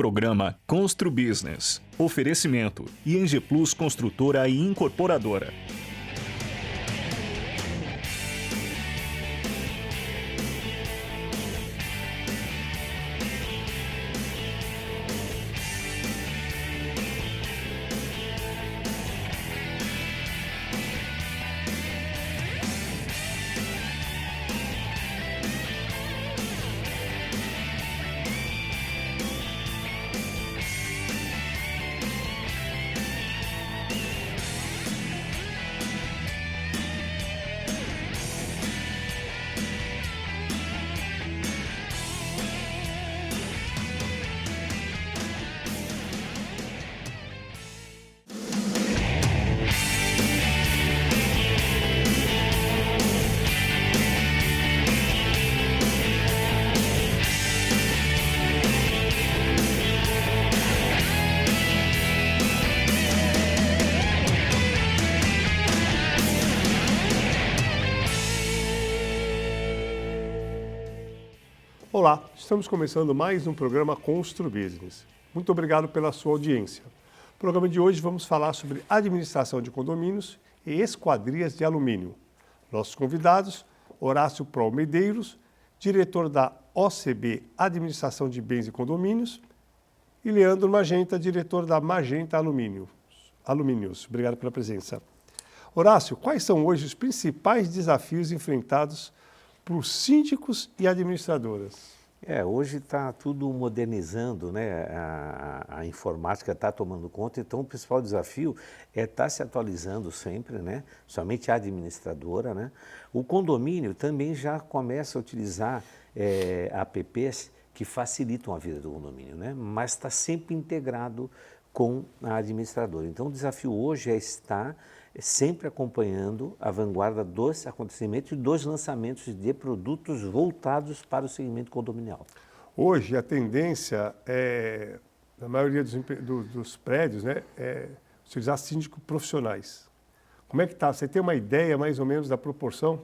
Programa Constru Business. Oferecimento ING Plus Construtora e Incorporadora. Olá, estamos começando mais um programa Constru Business. Muito obrigado pela sua audiência. No programa de hoje vamos falar sobre administração de condomínios e esquadrias de alumínio. Nossos convidados, Horácio Prol Medeiros, diretor da OCB Administração de Bens e Condomínios, e Leandro Magenta, diretor da Magenta Alumínios. Obrigado pela presença. Horácio, quais são hoje os principais desafios enfrentados por síndicos e administradoras? Hoje está tudo modernizando, né? A informática está tomando conta, então o principal desafio é estar se atualizando sempre, né? Somente a administradora, né? O condomínio também já começa a utilizar apps que facilitam a vida do condomínio, né? Mas está sempre integrado com a administradora. Então o desafio hoje é estar sempre acompanhando a vanguarda dos acontecimentos e dos lançamentos de produtos voltados para o segmento condominial. Hoje a tendência na maioria dos prédios, né, é utilizar síndicos profissionais. Como é que está? Você tem uma ideia mais ou menos da proporção?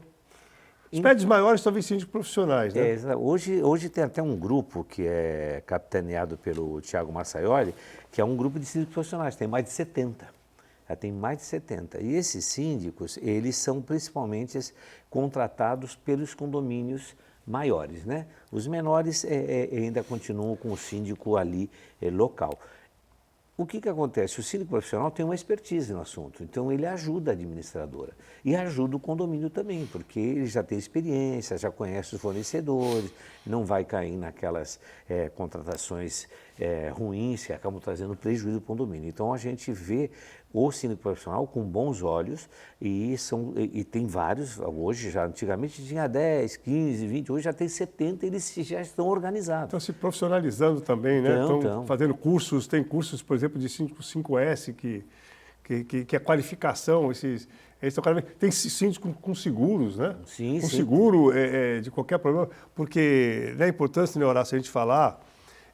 Os prédios maiores talvez síndicos profissionais, né? Hoje tem até um grupo que é capitaneado pelo Thiago Massaioli, que é um grupo de síndicos profissionais, tem mais de 70. Já tem mais de 70. E esses síndicos, eles são principalmente contratados pelos condomínios maiores, né? Os menores ainda continuam com o síndico ali local. O que acontece? O síndico profissional tem uma expertise no assunto, então ele ajuda a administradora e ajuda o condomínio também, porque ele já tem experiência, já conhece os fornecedores, não vai cair naquelas contratações ruins que acabam trazendo prejuízo para o condomínio. Então a gente vê o síndico profissional com bons olhos e tem vários, hoje já antigamente tinha 10, 15, 20, hoje já tem 70, eles já estão organizados. Estão se profissionalizando também, né? Estão fazendo cursos, tem cursos, por exemplo, de síndico 5S, que é qualificação, tem síndico com seguros, né? Sim, com seguro de qualquer problema, porque é importante, né, Horácio, a gente falar,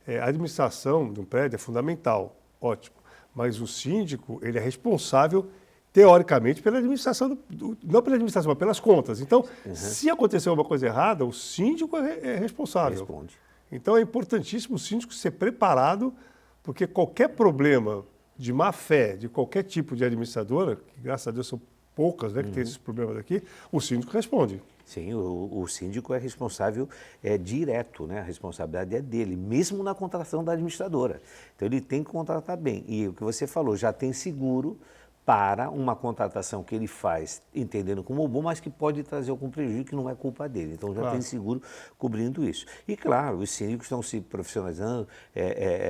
a administração de um prédio é fundamental, ótimo. Mas o síndico, ele é responsável, teoricamente, pela administração, não pela administração, mas pelas contas. Então, se acontecer uma coisa errada, o síndico é responsável. Responde. Então, é importantíssimo o síndico ser preparado, porque qualquer problema de má fé de qualquer tipo de administradora, que graças a Deus são poucas, né, que tem esses problemas aqui, o síndico responde. Sim, o síndico é responsável direto, né? A responsabilidade é dele, mesmo na contratação da administradora. Então ele tem que contratar bem. E o que você falou, já tem seguro para uma contratação que ele faz entendendo como bom, mas que pode trazer algum prejuízo que não é culpa dele. Então já tem seguro cobrindo isso. E claro, os síndicos estão se profissionalizando,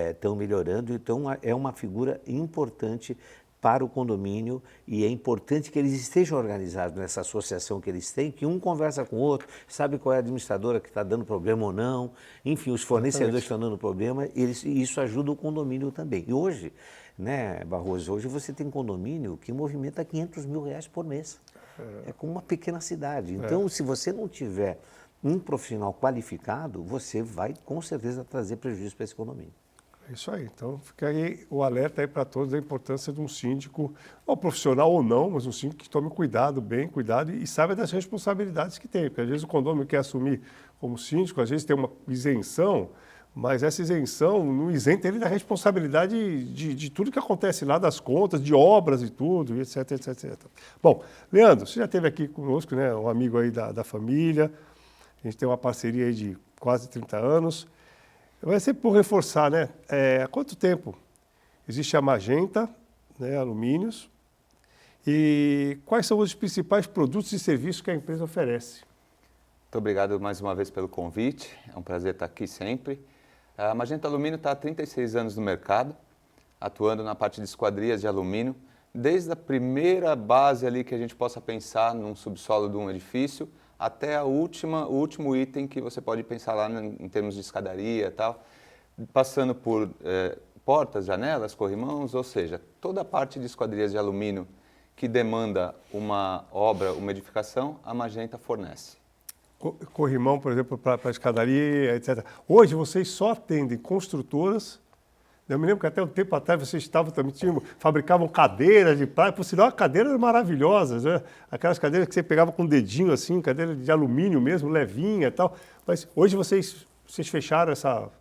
estão melhorando, então é uma figura importante para o condomínio e é importante que eles estejam organizados nessa associação que eles têm, que um conversa com o outro, sabe qual é a administradora que está dando problema ou não, enfim, os fornecedores estão dando problema, e isso ajuda o condomínio também. E hoje, né, Barroso, hoje você tem condomínio que movimenta R$500 mil por mês. É como uma pequena cidade. Então, se você não tiver um profissional qualificado, você vai com certeza trazer prejuízo para esse condomínio. É isso aí. Então, fica aí o alerta aí para todos da importância de um síndico, ou profissional ou não, mas um síndico que tome cuidado e saiba das responsabilidades que tem. Porque às vezes o condomínio quer assumir como síndico, às vezes tem uma isenção, mas essa isenção não isenta ele da responsabilidade de tudo que acontece lá, das contas, de obras e tudo, e etc, etc, etc. Bom, Leandro, você já esteve aqui conosco, né, um amigo aí da família, a gente tem uma parceria aí de quase 30 anos. Mas sempre por reforçar, né, há quanto tempo existe a Magenta, né, Alumínios, e quais são os principais produtos e serviços que a empresa oferece? Muito obrigado mais uma vez pelo convite, é um prazer estar aqui sempre. A Magenta Alumínio está há 36 anos no mercado, atuando na parte de esquadrias de alumínio, desde a primeira base ali que a gente possa pensar num subsolo de um edifício, até o último item que você pode pensar lá em termos de escadaria e tal, passando por portas, janelas, corrimãos, ou seja, toda a parte de esquadrias de alumínio que demanda uma obra, uma edificação, a Magenta fornece. Corrimão, por exemplo, para a escadaria, etc. Hoje vocês só atendem construtoras. Eu me lembro que até um tempo atrás vocês estavam também, fabricavam cadeiras de praia, por sinal, cadeiras eram maravilhosas, né? Aquelas cadeiras que você pegava com o dedinho assim, cadeira de alumínio mesmo, levinha e tal. Mas hoje vocês fecharam essa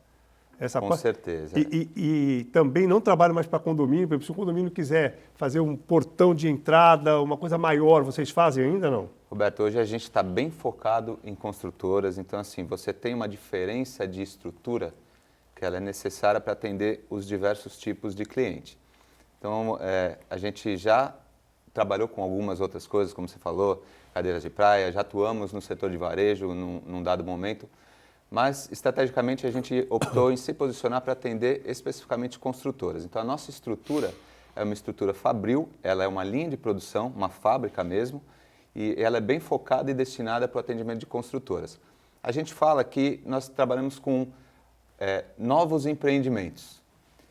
Com parte. certeza. E também não trabalham mais para condomínio. Por exemplo, se o condomínio quiser fazer um portão de entrada, uma coisa maior, vocês fazem ainda não? Roberto, hoje a gente está bem focado em construtoras, então assim, você tem uma diferença de estrutura que ela é necessária para atender os diversos tipos de cliente. Então, a gente já trabalhou com algumas outras coisas, como você falou, cadeiras de praia, já atuamos no setor de varejo num dado momento, mas estrategicamente a gente optou em se posicionar para atender especificamente construtoras. Então, a nossa estrutura é uma estrutura fabril, ela é uma linha de produção, uma fábrica mesmo, e ela é bem focada e destinada para o atendimento de construtoras. A gente fala que nós trabalhamos com novos empreendimentos,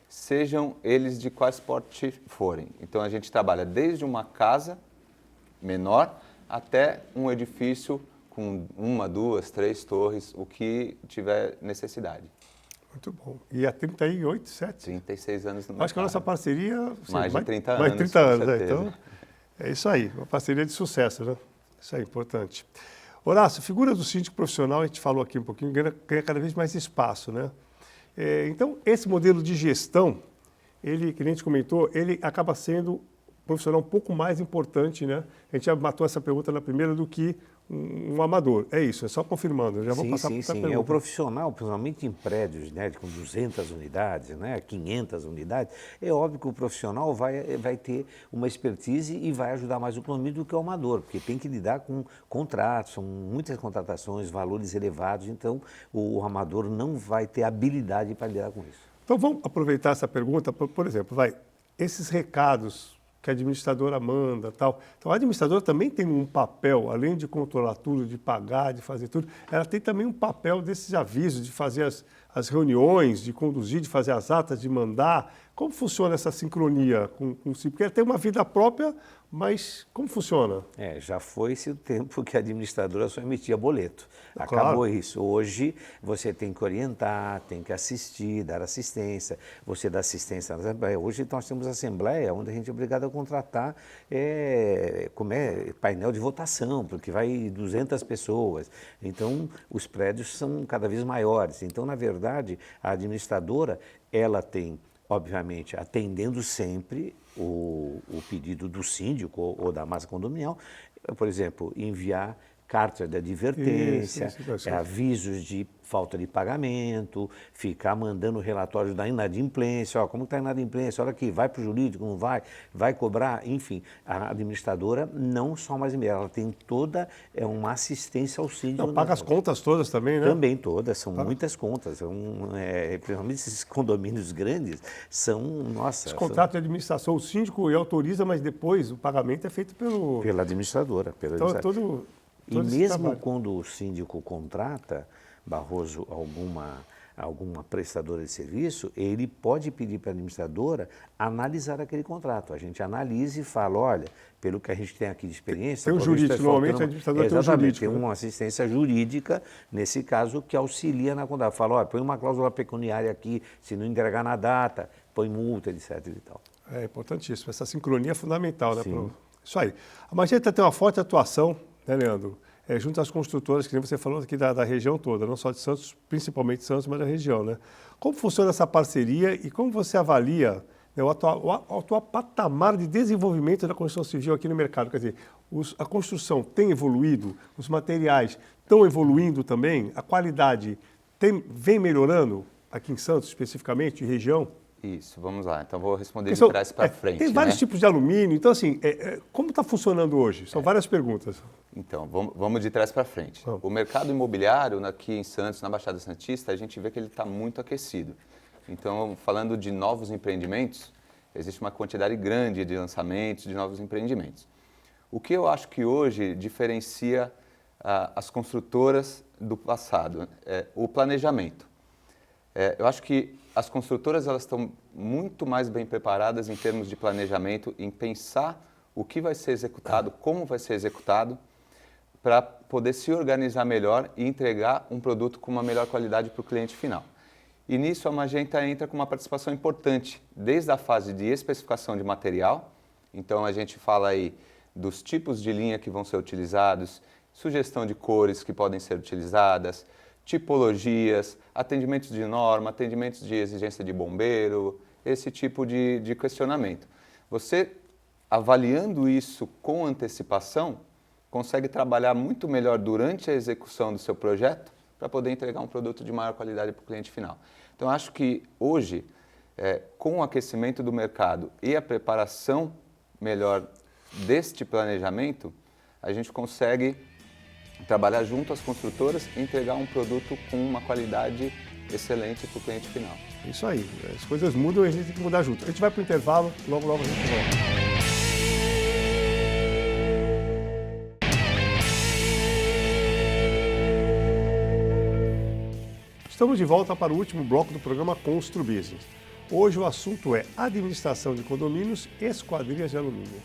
sejam eles de quais porte forem. Então, a gente trabalha desde uma casa menor até um edifício com 1, 2, 3 torres, o que tiver necessidade. Muito bom. E há 38, 7? 36 anos no mercado. Acho que a nossa parceria... Mais de 30 anos, mais de 30 anos, com certeza. Então, é isso aí, uma parceria de sucesso, né? Isso aí, importante. Horácio, figura do síndico profissional, a gente falou aqui um pouquinho, ganha cada vez mais espaço, né? Então, esse modelo de gestão, ele, que a gente comentou, ele acaba sendo profissional um pouco mais importante, né? A gente já matou essa pergunta na primeira do que um amador. É isso, é só confirmando. Eu já vou passar para essa pergunta. O profissional, principalmente em prédios, né, com 200 unidades, né, 500 unidades, é óbvio que o profissional vai ter uma expertise e vai ajudar mais o condomínio do que o amador, porque tem que lidar com contratos, são muitas contratações, valores elevados, então o amador não vai ter habilidade para lidar com isso. Então vamos aproveitar essa pergunta, por exemplo, esses recados que a administradora manda, tal. Então, a administradora também tem um papel, além de controlar tudo, de pagar, de fazer tudo, ela tem também um papel desses avisos, de fazer as reuniões, de conduzir, de fazer as atas, de mandar. Como funciona essa sincronia com o CIP? Porque ela tem uma vida própria, mas como funciona? Já foi-se o tempo que a administradora só emitia boleto. Claro. Acabou isso. Hoje você tem que orientar, tem que assistir, dar assistência. Você dá assistência na Assembleia. Hoje nós temos Assembleia, onde a gente é obrigado a contratar painel de votação, porque vai 200 pessoas. Então, os prédios são cada vez maiores. Então, na verdade, a administradora, ela tem, obviamente, atendendo sempre o pedido do síndico ou da massa condominial, por exemplo, enviar carta de advertência, avisos de falta de pagamento, ficar mandando relatórios da inadimplência, como está a inadimplência, olha aqui, vai para o jurídico, não vai cobrar, enfim, a administradora não só mais e-mail, ela tem toda uma assistência ao síndico. Ela paga as contas todas também, né? Também todas, são muitas contas, principalmente esses condomínios grandes, Os contratos de administração, o síndico autoriza, mas depois o pagamento é feito pela administradora. Então, e mesmo quando o síndico contrata, Barroso, alguma prestadora de serviço, ele pode pedir para a administradora analisar aquele contrato. A gente analisa e fala, olha, pelo que a gente tem aqui de experiência... Tem um jurídico, normalmente a administradora tem um jurídico. Tem uma assistência jurídica, nesse caso, que auxilia na contratação. Fala, olha, põe uma cláusula pecuniária aqui, se não entregar na data, põe multa, etc. e tal. É importantíssimo, essa sincronia é fundamental, né? Sim. Isso aí. A Magenta tem uma forte atuação, né, Leandro? junto às construtoras, que nem você falou aqui da região toda, não só de Santos, principalmente Santos, mas da região, né? Como funciona essa parceria e como você avalia, né, o atual patamar de desenvolvimento da construção civil aqui no mercado? Quer dizer, a construção tem evoluído, os materiais estão evoluindo também, a qualidade vem melhorando aqui em Santos, especificamente, região? Isso, vamos lá. Então, vou responder de trás para frente. Tem vários né? tipos de alumínio. Então, assim, como está funcionando hoje? São várias perguntas. Então, vamos de trás para frente. Vamos. O mercado imobiliário aqui em Santos, na Baixada Santista, a gente vê que ele está muito aquecido. Então, falando de novos empreendimentos, existe uma quantidade grande de lançamentos, de novos empreendimentos. O que eu acho que hoje diferencia as construtoras do passado é o planejamento. Eu acho que as construtoras elas estão muito mais bem preparadas em termos de planejamento, em pensar o que vai ser executado, como vai ser executado, para poder se organizar melhor e entregar um produto com uma melhor qualidade para o cliente final. E nisso a Magenta entra com uma participação importante, desde a fase de especificação de material. Então a gente fala aí dos tipos de linha que vão ser utilizados, sugestão de cores que podem ser utilizadas, tipologias, atendimentos de norma, atendimentos de exigência de bombeiro, esse tipo de questionamento. Você, avaliando isso com antecipação, consegue trabalhar muito melhor durante a execução do seu projeto para poder entregar um produto de maior qualidade para o cliente final. Então, acho que hoje, com o aquecimento do mercado e a preparação melhor deste planejamento, a gente consegue trabalhar junto às construtoras e entregar um produto com uma qualidade excelente para o cliente final. Isso aí. As coisas mudam e a gente tem que mudar junto. A gente vai para o intervalo, logo a gente volta. Estamos de volta para o último bloco do programa Constru Business. Hoje o assunto é administração de condomínios e esquadrias de alumínio.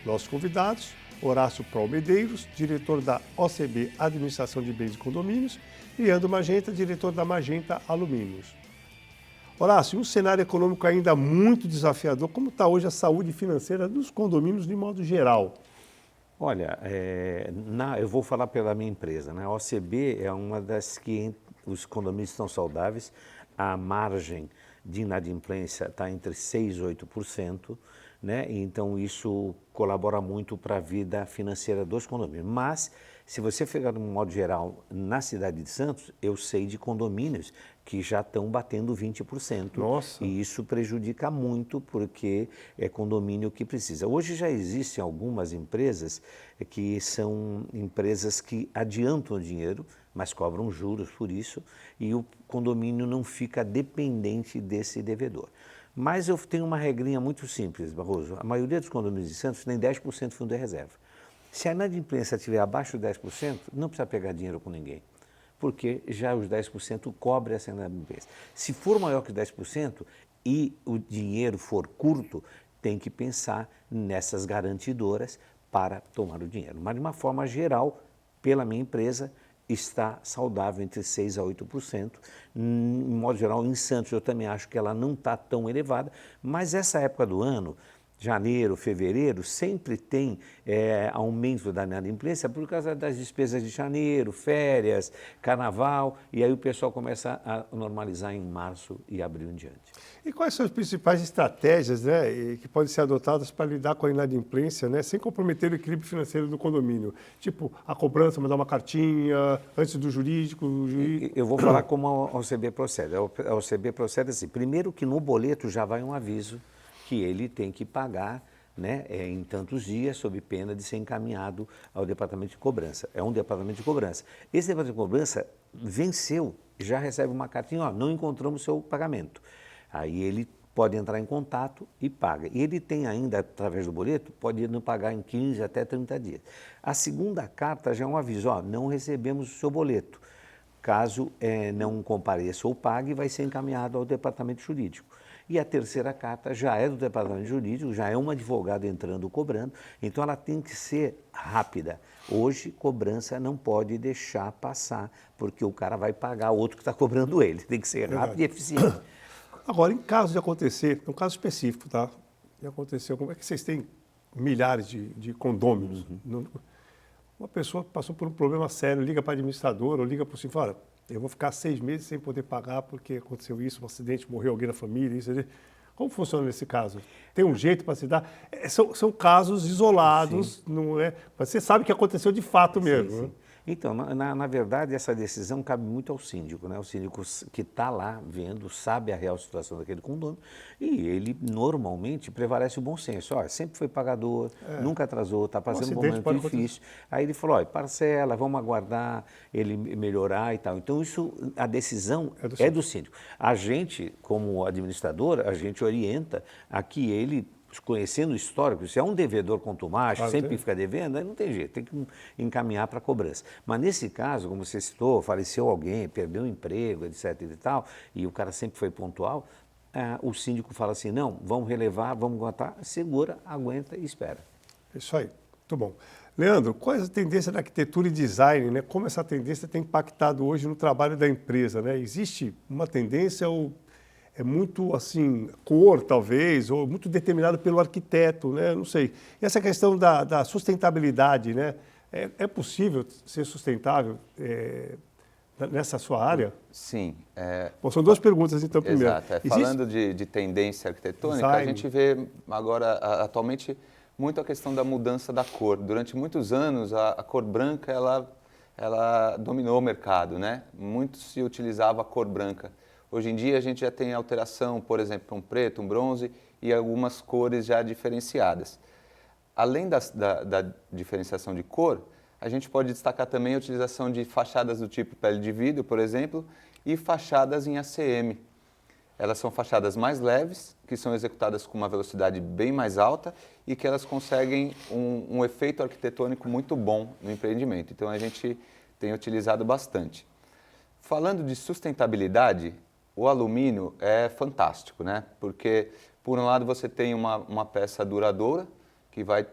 Nossos convidados, Horácio Prol Medeiros, diretor da OCB Administração de Bens e Condomínios, e Leandro Magenta, diretor da Magenta Alumínios. Horácio, um cenário econômico ainda muito desafiador, como está hoje a saúde financeira dos condomínios de modo geral? Olha, eu vou falar pela minha empresa, né? A OCB é uma das que os condomínios estão saudáveis, a margem de inadimplência está entre 6% e 8%, né? Então isso colabora muito para a vida financeira dos condomínios. Mas, se você pegar de um modo geral, na cidade de Santos, eu sei de condomínios que já estão batendo 20%. Nossa. E isso prejudica muito porque é condomínio que precisa. Hoje já existem algumas empresas que são empresas que adiantam o dinheiro, mas cobram juros por isso, e o condomínio não fica dependente desse devedor. Mas eu tenho uma regrinha muito simples, Barroso. A maioria dos condomínios de Santos tem 10% de fundo de reserva. Se a inadimplência estiver abaixo de 10%, não precisa pegar dinheiro com ninguém, porque já os 10% cobre essa inadimplência. Se for maior que 10% e o dinheiro for curto, tem que pensar nessas garantidoras para tomar o dinheiro. Mas, de uma forma geral, pela minha empresa, está saudável entre 6% a 8%. Em modo geral, em Santos, eu também acho que ela não está tão elevada, mas essa época do ano, janeiro, fevereiro, sempre tem aumento da inadimplência por causa das despesas de janeiro, férias, carnaval, e aí o pessoal começa a normalizar em março e abril em diante. E quais são as principais estratégias, né, que podem ser adotadas para lidar com a inadimplência, né, sem comprometer o equilíbrio financeiro do condomínio? Tipo, a cobrança, mandar uma cartinha antes do jurídico... Eu vou falar como a OCB procede. A OCB procede assim, primeiro que no boleto já vai um aviso que ele tem que pagar, né, em tantos dias, sob pena de ser encaminhado ao departamento de cobrança. É um departamento de cobrança. Esse departamento de cobrança venceu, já recebe uma cartinha, ó, não encontramos seu pagamento. Aí ele pode entrar em contato e paga. E ele tem ainda, através do boleto, pode não pagar em 15 até 30 dias. A segunda carta já é um aviso, ó, não recebemos o seu boleto. Caso não compareça ou pague, vai ser encaminhado ao departamento jurídico. E a terceira carta já é do departamento jurídico, já é um advogado entrando cobrando, então ela tem que ser rápida. Hoje, cobrança não pode deixar passar, porque o cara vai pagar o outro que está cobrando ele. Tem que ser rápido e eficiente. Agora, em caso de acontecer, um caso específico, tá? Já aconteceu, como é que vocês têm milhares de condôminos? Uma pessoa que passou por um problema sério, liga para a administradora ou liga para o síndico e fala, eu vou ficar 6 meses sem poder pagar porque aconteceu isso, um acidente, morreu alguém na família, isso. Como funciona nesse caso? Tem um jeito para se dar? São casos isolados, não é? Mas você sabe que aconteceu de fato mesmo. Sim. Né? Então, na verdade, essa decisão cabe muito ao síndico, né? O síndico que está lá vendo, sabe a real situação daquele condomínio e ele normalmente prevalece o bom senso. Olha, sempre foi pagador, nunca atrasou, está passando um momento difícil. Aí ele falou, olha, parcela, vamos aguardar ele melhorar e tal. Então, a decisão é do síndico. A gente, como administrador, a gente orienta a que ele, conhecendo o histórico, se é um devedor contumacho, sempre fica devendo, aí não tem jeito, tem que encaminhar para a cobrança. Mas nesse caso, como você citou, faleceu alguém, perdeu o emprego, etc. e tal, e o cara sempre foi pontual, o síndico fala assim, não, vamos relevar, vamos aguentar, segura, aguenta e espera. Isso aí, muito bom. Leandro, qual é a tendência da arquitetura e design, né? Como essa tendência tem impactado hoje no trabalho da empresa, né? Existe uma tendência ou é muito, assim, cor, talvez, ou muito determinado pelo arquiteto, né? Não sei. E essa questão da sustentabilidade, né? É possível ser sustentável nessa sua área? Sim. Bom, são duas perguntas, então, primeiro. Exato. Falando de tendência arquitetônica, a gente vê agora, atualmente, muito a questão da mudança da cor. Durante muitos anos, a cor branca, ela dominou o mercado, né? Muito se utilizava a cor branca. Hoje em dia a gente já tem alteração, por exemplo, para um preto, um bronze e algumas cores já diferenciadas. Além da diferenciação de cor, a gente pode destacar também a utilização de fachadas do tipo pele de vidro, por exemplo, e fachadas em ACM. Elas são fachadas mais leves, que são executadas com uma velocidade bem mais alta e que elas conseguem um efeito arquitetônico muito bom no empreendimento. Então a gente tem utilizado bastante. Falando de sustentabilidade, o alumínio é fantástico, né? Porque, por um lado, você tem uma peça duradoura, que vai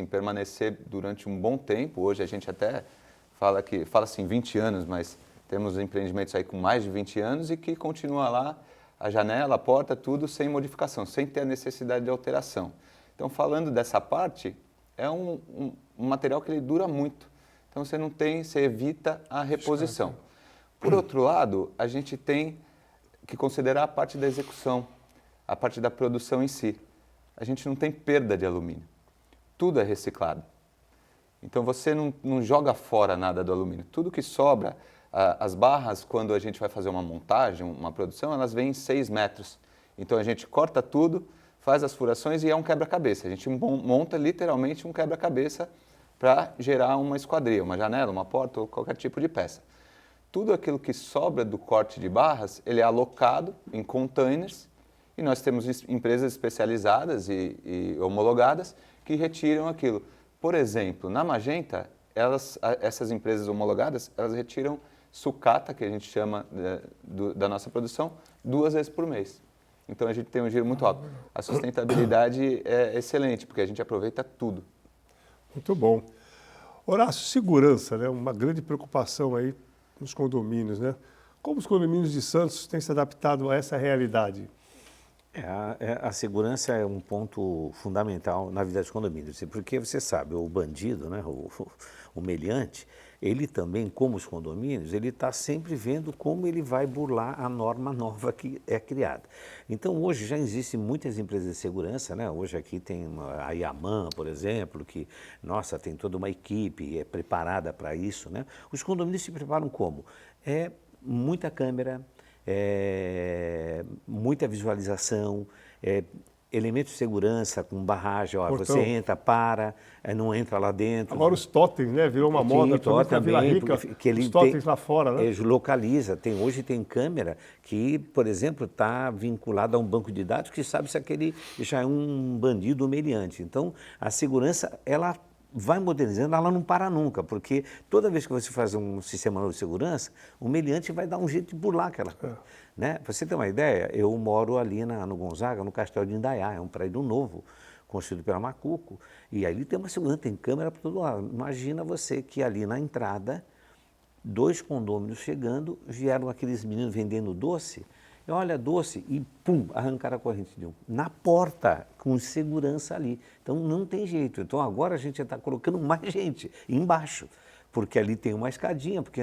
permanecer durante um bom tempo. Hoje a gente até fala assim 20 anos, mas temos empreendimentos aí com mais de 20 anos e que continua lá, a janela, a porta, tudo sem modificação, sem ter a necessidade de alteração. Então, falando dessa parte, é um material que ele dura muito. Então, você evita a reposição. Por outro lado, a gente tem que considerar a parte da execução, a parte da produção em si. A gente não tem perda de alumínio. Tudo é reciclado. Então, você não joga fora nada do alumínio. Tudo que sobra, as barras, quando a gente vai fazer uma montagem, uma produção, elas vêm em 6 metros. Então, a gente corta tudo, faz as furações e é um quebra-cabeça. A gente monta literalmente um quebra-cabeça para gerar uma esquadria, uma janela, uma porta ou qualquer tipo de peça. Tudo aquilo que sobra do corte de barras, ele é alocado em containers e nós temos empresas especializadas e homologadas que retiram aquilo. Por exemplo, na Magenta, essas empresas homologadas, elas retiram sucata, que a gente chama da nossa produção, 2 vezes por mês. Então a gente tem um giro muito alto. A sustentabilidade é excelente, porque a gente aproveita tudo. Muito bom. Horácio, segurança, né? Uma grande preocupação aí nos condomínios, né? Como os condomínios de Santos têm se adaptado a essa realidade? A segurança é um ponto fundamental na vida dos condomínios, porque você sabe, o bandido, né, o meliante, ele também, como os condomínios, ele está sempre vendo como ele vai burlar a norma nova que é criada. Então, hoje já existem muitas empresas de segurança, né? Hoje aqui tem a Yaman, por exemplo, que, nossa, tem toda uma equipe preparada para isso, né? Os condomínios se preparam como? Muita câmera, muita visualização, elementos de segurança com barragem, ó, você entra, para, não entra lá dentro. Agora os totens, né? Virou uma moda, também, Vila Rica, que ele os totens lá fora, né? Localiza, hoje tem câmera que, por exemplo, está vinculada a um banco de dados que sabe se aquele já é um bandido ou meliante. Então, a segurança, ela vai modernizando, ela não para nunca, porque toda vez que você faz um sistema novo de segurança, o meliante vai dar um jeito de burlar aquela coisa. Né? Para você ter uma ideia, eu moro ali no Gonzaga, no Castelo de Indaiá, é um prédio novo, construído pela Macuco, e ali tem uma segurança, tem câmera para todo lado. Imagina você que ali na entrada, 2 condôminos chegando, vieram aqueles meninos vendendo doce, olha, doce, e pum, arrancaram a corrente de um. Na porta, com segurança ali. Então não tem jeito. Então agora a gente está colocando mais gente embaixo, porque ali tem uma escadinha, porque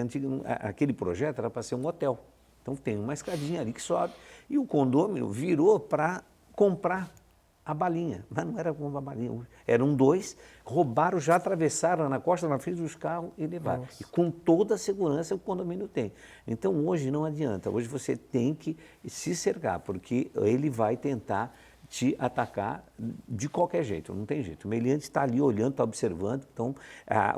aquele projeto era para ser um hotel. Então tem uma escadinha ali que sobe. E o condômino virou para comprar a balinha, mas não era como a balinha, eram 2, roubaram, já atravessaram na costa, na frente dos carros e levaram. Nossa. E com toda a segurança o condomínio tem. Então hoje não adianta, hoje você tem que se cercar, porque ele vai tentar te atacar de qualquer jeito, não tem jeito. O meliante está ali olhando, está observando, então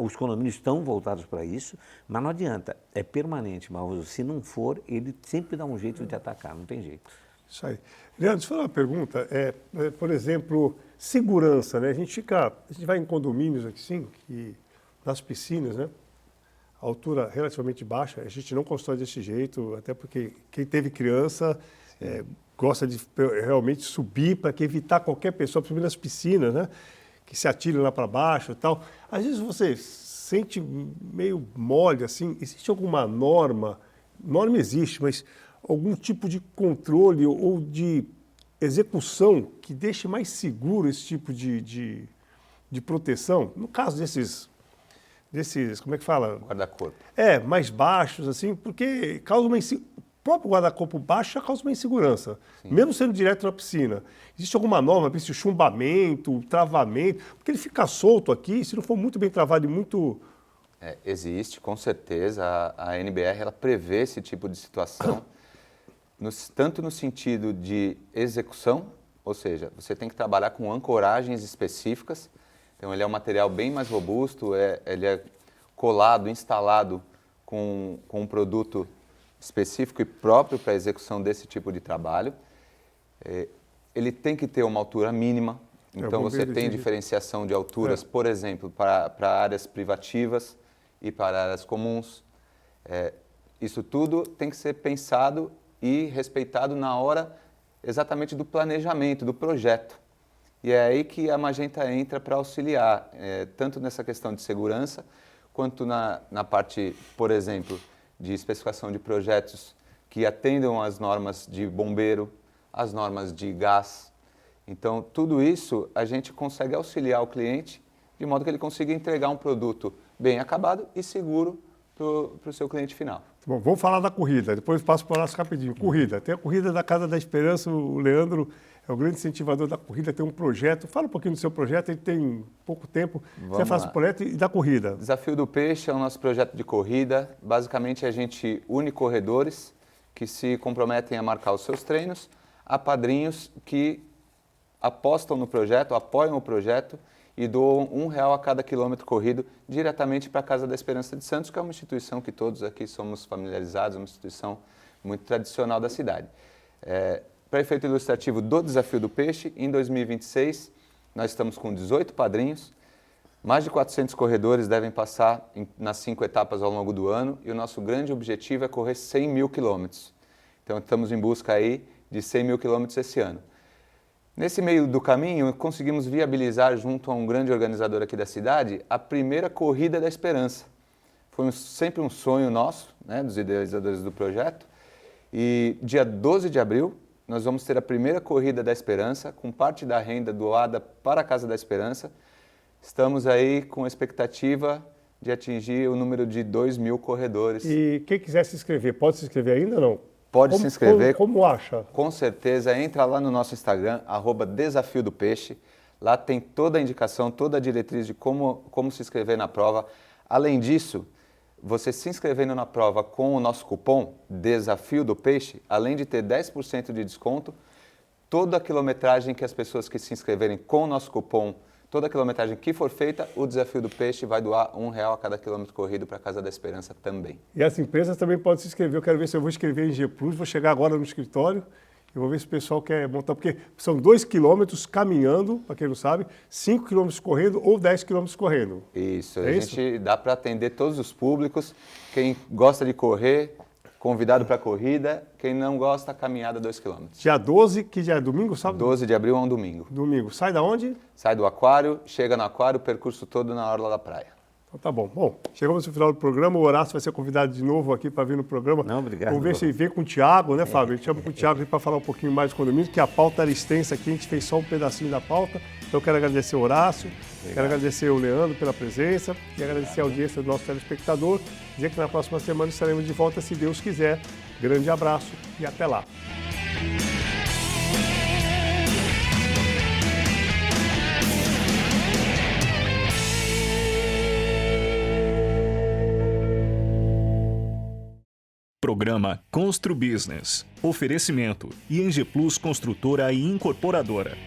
os condomínios estão voltados para isso, mas não adianta, é permanente, mas se não for, ele sempre dá um jeito de atacar, não tem jeito. Isso aí. Leandro, deixa eu fazer uma pergunta. Por exemplo, segurança, né? A gente vai em condomínios aqui, sim, que nas piscinas, né? A altura relativamente baixa, a gente não constrói desse jeito, até porque quem teve criança gosta de realmente subir para evitar qualquer pessoa, principalmente nas piscinas, né? Que se atire lá para baixo e tal. Às vezes você sente meio mole, assim. Existe alguma norma? Norma existe, mas algum tipo de controle ou de execução que deixe mais seguro esse tipo de proteção? No caso desses, como é que fala? Guarda-corpo. Mais baixos, assim, porque causa o próprio guarda-corpo baixo já causa uma insegurança, mesmo sendo direto na piscina. Existe alguma norma, esse chumbamento, travamento, porque ele fica solto aqui, se não for muito bem travado e muito... Existe, com certeza. A NBR ela prevê esse tipo de situação, tanto no sentido de execução, ou seja, você tem que trabalhar com ancoragens específicas. Então, ele é um material bem mais robusto, ele é colado, instalado com um produto específico e próprio para a execução desse tipo de trabalho. Ele tem que ter uma altura mínima, então você tem diferenciação de alturas, por exemplo, para áreas privativas e para áreas comuns. Isso tudo tem que ser pensado e respeitado na hora exatamente do planejamento, do projeto. E é aí que a Magenta entra para auxiliar, tanto nessa questão de segurança, quanto na parte, por exemplo, de especificação de projetos que atendam às normas de bombeiro, às normas de gás. Então, tudo isso a gente consegue auxiliar o cliente de modo que ele consiga entregar um produto bem acabado e seguro para o seu cliente final. Bom, vamos falar da corrida, depois passo para o nosso rapidinho. Corrida, tem a corrida da Casa da Esperança, o Leandro é o grande incentivador da corrida, tem um projeto. Fala um pouquinho do seu projeto, ele tem pouco tempo. Você faz o projeto e da corrida. Desafio do Peixe é o nosso projeto de corrida. Basicamente, a gente une corredores que se comprometem a marcar os seus treinos, a padrinhos que apostam no projeto, apoiam o projeto e doam R$1 a cada quilômetro corrido diretamente para a Casa da Esperança de Santos, que é uma instituição que todos aqui somos familiarizados, uma instituição muito tradicional da cidade. Para efeito ilustrativo do Desafio do Peixe, em 2026, nós estamos com 18 padrinhos, mais de 400 corredores devem passar nas 5 etapas ao longo do ano e o nosso grande objetivo é correr 100 mil quilômetros. Então, estamos em busca aí de 100 mil quilômetros esse ano. Nesse meio do caminho, conseguimos viabilizar, junto a um grande organizador aqui da cidade, a primeira Corrida da Esperança. Foi sempre um sonho nosso, né, dos idealizadores do projeto. E dia 12 de abril, nós vamos ter a primeira Corrida da Esperança, com parte da renda doada para a Casa da Esperança. Estamos aí com a expectativa de atingir o número de 2 mil corredores. E quem quiser se inscrever, pode se inscrever ainda ou não? Pode se inscrever. Como acha? Com certeza, entra lá no nosso Instagram, @Desafio do Peixe. Lá tem toda a indicação, toda a diretriz de como se inscrever na prova. Além disso, você se inscrevendo na prova com o nosso cupom Desafio do Peixe, além de ter 10% de desconto, toda a quilometragem que as pessoas que se inscreverem com o nosso cupom, toda a quilometragem que for feita, o Desafio do Peixe vai doar R$1 a cada quilômetro corrido para a Casa da Esperança também. E as empresas também podem se inscrever. Eu quero ver se eu vou escrever em G+, vou chegar agora no escritório e vou ver se o pessoal quer montar, porque são 2 quilômetros caminhando, para quem não sabe, 5 quilômetros correndo ou 10 quilômetros correndo. Isso, a gente dá para atender todos os públicos, quem gosta de correr, convidado para a corrida, quem não gosta, caminhada 2 quilômetros. Dia 12, que dia é domingo, sábado? 12 de abril é um domingo. Domingo. Sai da onde? Sai do aquário, chega no aquário, o percurso todo na orla da praia. Então, tá bom. Bom, chegamos no final do programa. O Horácio vai ser convidado de novo aqui para vir no programa. Não, obrigado. Vamos ver se ele vem com o Thiago, né, Fábio? A gente chama com o Thiago para falar um pouquinho mais do condomínio, que a pauta era extensa aqui, a gente fez só um pedacinho da pauta. Então, eu quero agradecer o Horácio, quero agradecer o Leandro pela presença e agradecer a audiência do nosso telespectador. Dizer que na próxima semana estaremos de volta, se Deus quiser. Grande abraço e até lá. Programa Constru Business. Oferecimento ING Plus Construtora e Incorporadora.